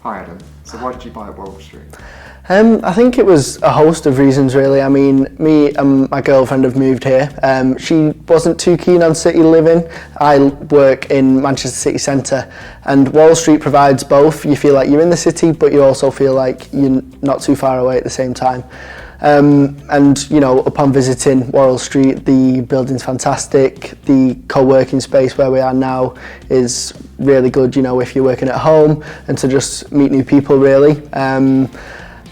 Hi Adam, so why did you buy at Worrall Street? I think it was a host of reasons really. I mean, me and my girlfriend have moved here. She wasn't too keen on city living. I work in Manchester city centre, and Worrall Street provides both. You feel like you're in the city, but you also feel like you're not too far away at the same time. And you know, upon visiting Worrall Street, the building's fantastic. The co-working space where we are now is really good, you know, if you're working at home and to just meet new people really.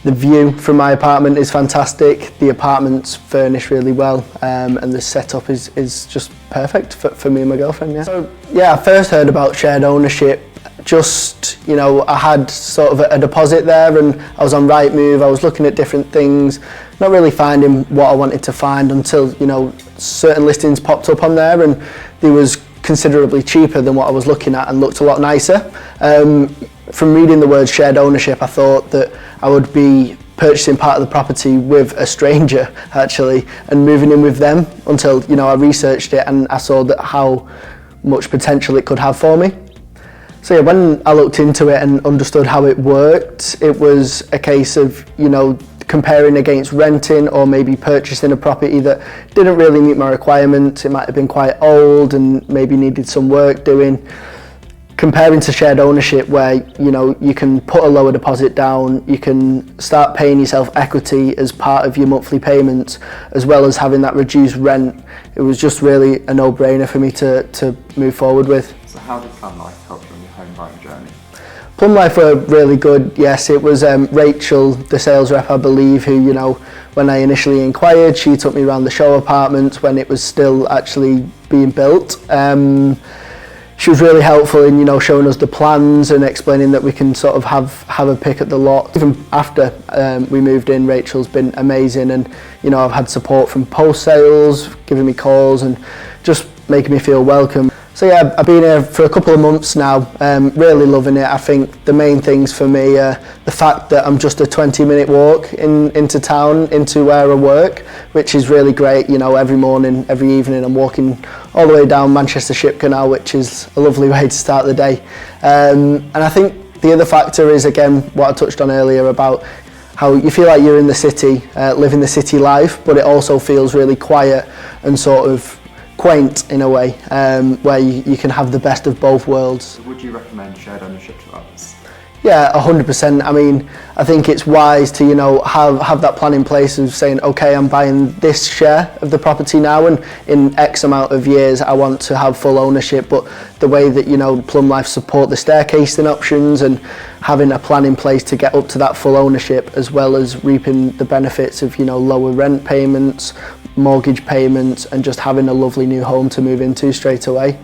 The view from my apartment is fantastic. The apartment's furnished really well, and the setup is just perfect for me and my girlfriend. Yeah. So yeah, I first heard about shared ownership. Just, you know, I had sort of a deposit there, and I was on Rightmove. I was looking at different things, not really finding what I wanted to find until, you know, certain listings popped up on there, and they was considerably cheaper than what I was looking at and looked a lot nicer. From reading the word shared ownership, I thought that I would be purchasing part of the property with a stranger actually and moving in with them until, you know, I researched it and I saw that how much potential it could have for me. So yeah, when I looked into it and understood how it worked, it was a case of, you know, comparing against renting or maybe purchasing a property that didn't really meet my requirements. It might have been quite old and maybe needed some work doing. Comparing to shared ownership where, you know, you can put a lower deposit down, you can start paying yourself equity as part of your monthly payments, as well as having that reduced rent. It was just really a no-brainer for me to move forward with. So how did Plumlife help you on your home buying journey? Plumlife were really good, yes. It was Rachel, the sales rep, I believe, who, you know, when I initially inquired, she took me around the show apartments when it was still actually being built. She was really helpful in, you know, showing us the plans and explaining that we can sort of have a pick at the lot. Even after we moved in, Rachel's been amazing, and, you know, I've had support from post sales, giving me calls and just making me feel welcome. So yeah, I've been here for a couple of months now, really loving it. I think the main things for me are the fact that I'm just a 20-minute walk into town, into where I work, which is really great. You know, every morning, every evening, I'm walking all the way down Manchester Ship Canal, which is a lovely way to start the day. And I think the other factor is, again, what I touched on earlier about how you feel like you're in the city, living the city life, but it also feels really quiet and sort of quaint in a way, where you can have the best of both worlds. So would you recommend shared ownership to others? Yeah, 100%. I mean, I think it's wise to, you know, have that plan in place of saying, okay, I'm buying this share of the property now, and in X amount of years I want to have full ownership. But the way that, you know, Plumlife support the staircasing options and having a plan in place to get up to that full ownership, as well as reaping the benefits of, you know, lower rent payments, mortgage payments, and just having a lovely new home to move into straight away.